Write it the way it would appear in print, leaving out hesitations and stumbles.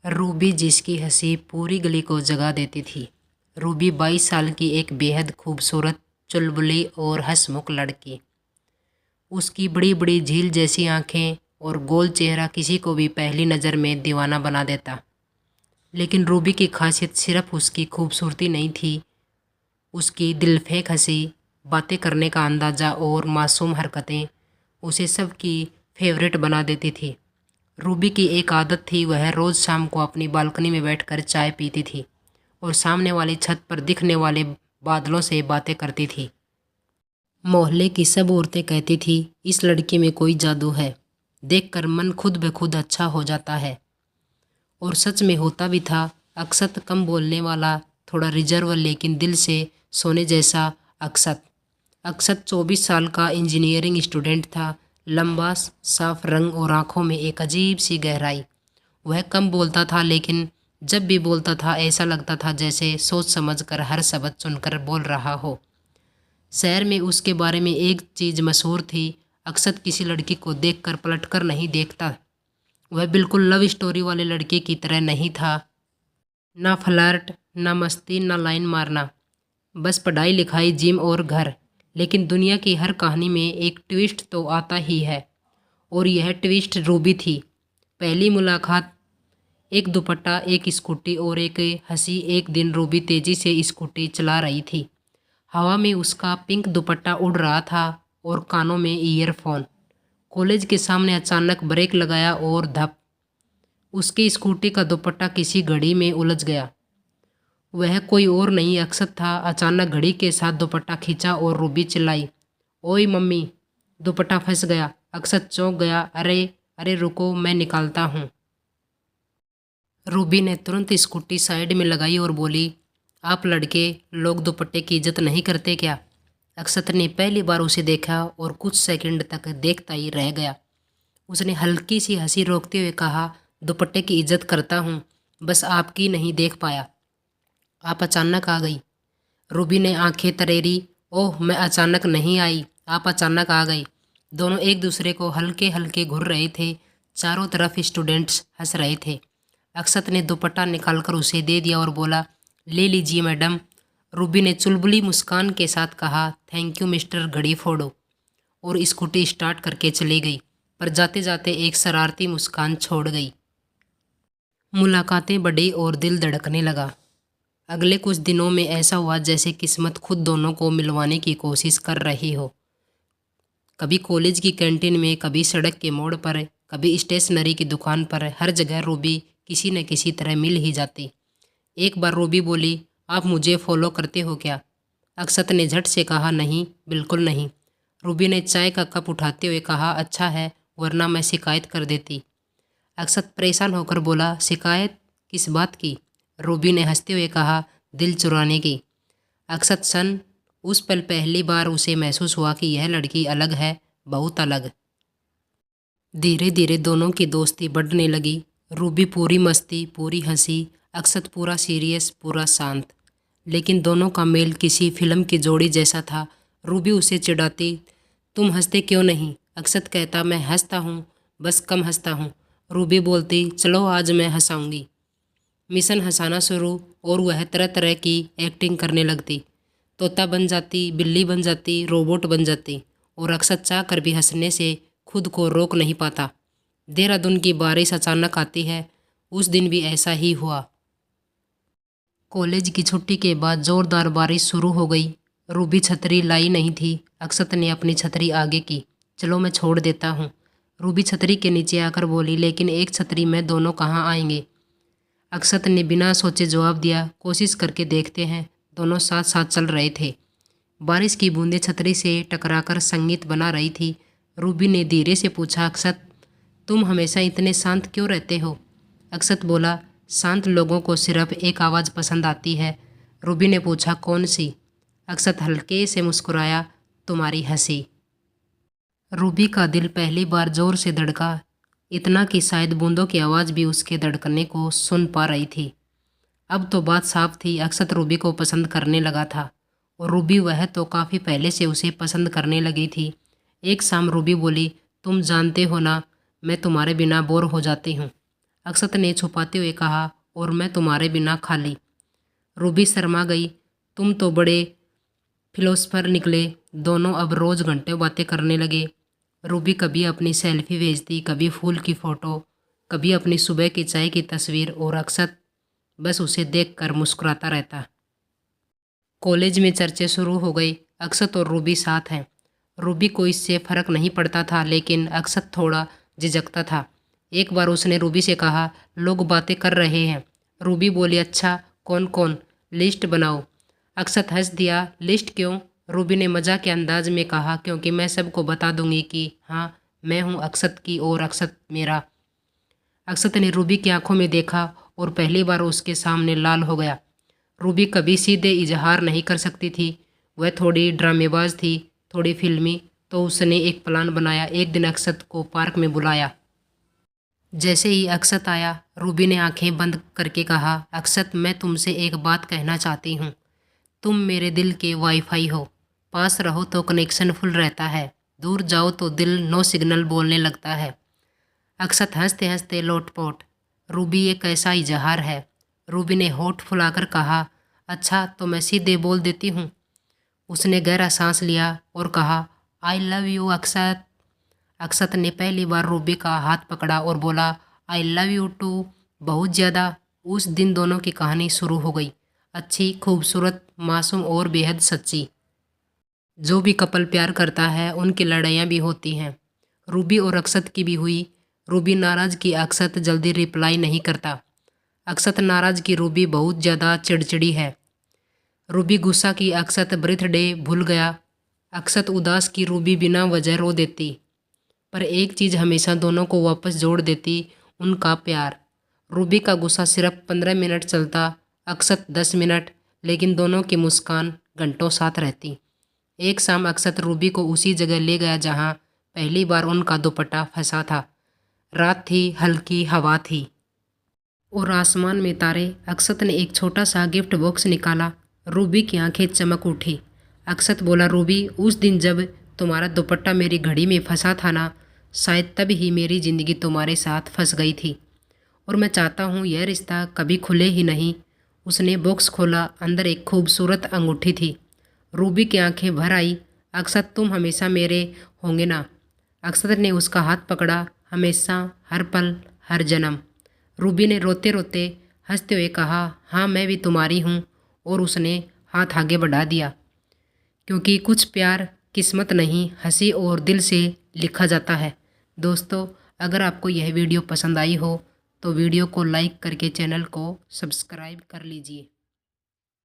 Ruby जिसकी हंसी पूरी गली को जगा देती थी। रूबी 22 साल की एक बेहद खूबसूरत, चुलबुली और हंसमुख लड़की। उसकी बड़ी बड़ी झील जैसी आंखें और गोल चेहरा किसी को भी पहली नज़र में दीवाना बना देता। लेकिन रूबी की खासियत सिर्फ उसकी खूबसूरती नहीं थी, उसकी दिलफेक हंसी, बातें करने का अंदाज़ा और मासूम हरकतें उसे सबकी फेवरेट बना देती थी। रूबी की एक आदत थी, वह रोज़ शाम को अपनी बालकनी में बैठकर चाय पीती थी और सामने वाली छत पर दिखने वाले बादलों से बातें करती थी। मोहल्ले की सब औरतें कहती थी, इस लड़की में कोई जादू है, देखकर मन खुद ब खुद अच्छा हो जाता है। और सच में होता भी था। अक्षत कम बोलने वाला, थोड़ा रिजर्व लेकिन दिल से सोने जैसा अक्षत। अक्षत 24 साल का इंजीनियरिंग स्टूडेंट था। लंबा साफ रंग और आंखों में एक अजीब सी गहराई। वह कम बोलता था, लेकिन जब भी बोलता था ऐसा लगता था जैसे सोच समझकर हर शब्द चुनकर बोल रहा हो। शहर में उसके बारे में एक चीज़ मशहूर थी, अक्षत किसी लड़की को देखकर पलटकर नहीं देखता। वह बिल्कुल लव स्टोरी वाले लड़के की तरह नहीं था। ना फ्लर्ट, ना मस्ती, ना लाइन मारना, बस पढ़ाई लिखाई, जिम और घर। लेकिन दुनिया की हर कहानी में एक ट्विस्ट तो आता ही है, और यह ट्विस्ट रूबी थी। पहली मुलाकात, एक दुपट्टा, एक स्कूटी और एक हंसी। एक दिन रूबी तेज़ी से स्कूटी चला रही थी। हवा में उसका पिंक दुपट्टा उड़ रहा था और कानों में ईयरफोन। कॉलेज के सामने अचानक ब्रेक लगाया और धप, उसकी स्कूटी का दुपट्टा किसी घड़ी में उलझ गया। वह कोई और नहीं अक्षत था। अचानक घड़ी के साथ दुपट्टा खींचा और रूबी चिल्लाई, ओए मम्मी, दुपट्टा फंस गया। अक्षत चौंक गया, अरे अरे रुको, मैं निकालता हूँ। रूबी ने तुरंत स्कूटी साइड में लगाई और बोली, आप लड़के लोग दुपट्टे की इज्जत नहीं करते क्या? अक्षत ने पहली बार उसे देखा और कुछ सेकंड तक देखता ही रह गया। उसने हल्की सी हंसी रोकते हुए कहा, दुपट्टे की इज्जत करता हूँ, बस आपकी नहीं देख पाया। आप अचानक आ गई। रूबी ने आंखें तरेरी, ओह मैं अचानक नहीं आई, आप अचानक आ गई। दोनों एक दूसरे को हल्के हल्के घूर रहे थे। चारों तरफ स्टूडेंट्स हंस रहे थे। अक्षत ने दुपट्टा निकालकर उसे दे दिया और बोला, ले लीजिए मैडम। रूबी ने चुलबुली मुस्कान के साथ कहा, थैंक यू मिस्टर घड़ी फोड़ो, और स्कूटी स्टार्ट करके चली गई, पर जाते जाते एक शरारती मुस्कान छोड़ गई। मुलाकातें बढ़ी और दिल धड़कने लगा। अगले कुछ दिनों में ऐसा हुआ जैसे किस्मत खुद दोनों को मिलवाने की कोशिश कर रही हो। कभी कॉलेज की कैंटीन में, कभी सड़क के मोड़ पर, कभी स्टेशनरी की दुकान पर, हर जगह रूबी किसी न किसी तरह मिल ही जाती। एक बार रूबी बोली, आप मुझे फॉलो करते हो क्या? अक्षत ने झट से कहा, नहीं, बिल्कुल नहीं। रूबी ने चाय का कप उठाते हुए कहा, अच्छा है, वरना मैं शिकायत कर देती। अक्षत परेशान होकर बोला, शिकायत किस बात की? रूबी ने हंसते हुए कहा, दिल चुराने की। अक्षत सन, उस पल पहली बार उसे महसूस हुआ कि यह लड़की अलग है, बहुत अलग। धीरे धीरे दोनों की दोस्ती बढ़ने लगी। रूबी पूरी मस्ती, पूरी हंसी, अक्षत पूरा सीरियस, पूरा शांत। लेकिन दोनों का मेल किसी फिल्म की जोड़ी जैसा था। रूबी उसे चिढ़ाती, तुम हंसते क्यों नहीं? अक्षत कहता, मैं हंसता हूँ, बस कम हंसता हूँ। रूबी बोलती, चलो आज मैं हंसाऊंगी। मिशन हंसाना शुरू, और वह तरह तरह की एक्टिंग करने लगती। तोता बन जाती, बिल्ली बन जाती, रोबोट बन जाती, और अक्षत चाह कर भी हंसने से खुद को रोक नहीं पाता। देहरादून की बारिश अचानक आती है। उस दिन भी ऐसा ही हुआ। कॉलेज की छुट्टी के बाद जोरदार बारिश शुरू हो गई। रूबी छतरी लाई नहीं थी। अक्षत ने अपनी छतरी आगे की, चलो मैं छोड़ देता हूँ। रूबी छतरी के नीचे आकर बोली, लेकिन एक छतरी में दोनों कहाँ आएंगे? अक्षत ने बिना सोचे जवाब दिया, कोशिश करके देखते हैं। दोनों साथ साथ चल रहे थे। बारिश की बूंदें छतरी से टकराकर संगीत बना रही थी। रूबी ने धीरे से पूछा, अक्षत तुम हमेशा इतने शांत क्यों रहते हो? अक्षत बोला, शांत लोगों को सिर्फ एक आवाज़ पसंद आती है। रूबी ने पूछा, कौन सी? अक्षत हल्के से मुस्कुराया, तुम्हारी हंसी। रूबी का दिल पहली बार जोर से धड़का, इतना कि शायद बूंदों की आवाज़ भी उसके धड़कने को सुन पा रही थी। अब तो बात साफ थी, अक्षत रूबी को पसंद करने लगा था, और रूबी वह तो काफ़ी पहले से उसे पसंद करने लगी थी। एक शाम रूबी बोली, तुम जानते हो ना, मैं तुम्हारे बिना बोर हो जाती हूँ। अक्षत ने छुपाते हुए कहा, और मैं तुम्हारे बिना खाली। रूबी शर्मा गई। तुम तो बड़े फिलोसफर निकले। दोनों अब रोज घंटे बातें करने लगे। रूबी कभी अपनी सेल्फी भेजती, कभी फूल की फ़ोटो, कभी अपनी सुबह की चाय की तस्वीर, और अक्षत बस उसे देखकर मुस्कुराता रहता। कॉलेज में चर्चे शुरू हो गई। अक्षत और रूबी साथ हैं। रूबी को इससे फ़र्क नहीं पड़ता था, लेकिन अक्षत थोड़ा झिझकता था। एक बार उसने रूबी से कहा, लोग बातें कर रहे हैं। रूबी बोली, अच्छा कौन कौन, लिस्ट बनाओ। अक्षत हंस दिया, लिस्ट क्यों? रूबी ने मजाक के अंदाज में कहा, क्योंकि मैं सबको बता दूंगी कि हाँ मैं हूँ अक्षत की और अक्षत मेरा। अक्षत ने रूबी की आंखों में देखा और पहली बार उसके सामने लाल हो गया। रूबी कभी सीधे इजहार नहीं कर सकती थी। वह थोड़ी ड्रामेबाज थी, थोड़ी फिल्मी। तो उसने एक प्लान बनाया। एक दिन अक्षत को पार्क में बुलाया। जैसे ही अक्षत आया, रूबी ने आंखें बंद करके कहा, अक्षत मैं तुमसे एक बात कहना चाहती हूँ। तुम मेरे दिल के वाईफाई हो। पास रहो तो कनेक्शन फुल रहता है, दूर जाओ तो दिल नो सिग्नल बोलने लगता है। अक्षत हंसते हंसते लोटपोट, रूबी ये कैसा इजहार है? रूबी ने होठ फुलाकर कहा, अच्छा तो मैं सीधे बोल देती हूँ। उसने गहरा सांस लिया और कहा, आई लव यू अक्षत। अक्षत ने पहली बार रूबी का हाथ पकड़ा और बोला, आई लव यू टू, बहुत ज़्यादा। उस दिन दोनों की कहानी शुरू हो गई। अच्छी, खूबसूरत, मासूम और बेहद सच्ची। जो भी कपल प्यार करता है उनकी लड़ाइयाँ भी होती हैं। रूबी और अक्षत की भी हुई। रूबी नाराज़ की अक्षत जल्दी रिप्लाई नहीं करता। अक्षत नाराज़ की रूबी बहुत ज़्यादा चिड़चिड़ी है। रूबी गुस्सा की अक्षत बर्थडे भूल गया। अक्षत उदास की रूबी बिना वजह रो देती। पर एक चीज़ हमेशा दोनों को वापस जोड़ देती, उनका प्यार। रूबी का गुस्सा सिर्फ 15 मिनट चलता, अक्षत 10 मिनट, लेकिन दोनों की मुस्कान घंटों साथ रहती। एक शाम अक्षत रूबी को उसी जगह ले गया जहाँ पहली बार उनका दुपट्टा फंसा था। रात थी, हल्की हवा थी और आसमान में तारे। अक्षत ने एक छोटा सा गिफ्ट बॉक्स निकाला। रूबी की आंखें चमक उठी। अक्षत बोला, रूबी उस दिन जब तुम्हारा दुपट्टा मेरी घड़ी में फंसा था ना, शायद तब ही मेरी ज़िंदगी तुम्हारे साथ फंस गई थी, और मैं चाहता हूँ यह रिश्ता कभी खुले ही नहीं। उसने बॉक्स खोला। अंदर एक खूबसूरत अंगूठी थी। रूबी की आंखें भर आई। अक्षत तुम हमेशा मेरे होंगे ना? अक्षत ने उसका हाथ पकड़ा, हमेशा, हर पल, हर जन्म। रूबी ने रोते रोते हंसते हुए कहा, हाँ मैं भी तुम्हारी हूँ। और उसने हाथ आगे बढ़ा दिया, क्योंकि कुछ प्यार किस्मत नहीं, हंसी और दिल से लिखा जाता है। दोस्तों, अगर आपको यह वीडियो पसंद आई हो तो वीडियो को लाइक करके चैनल को सब्सक्राइब कर लीजिए।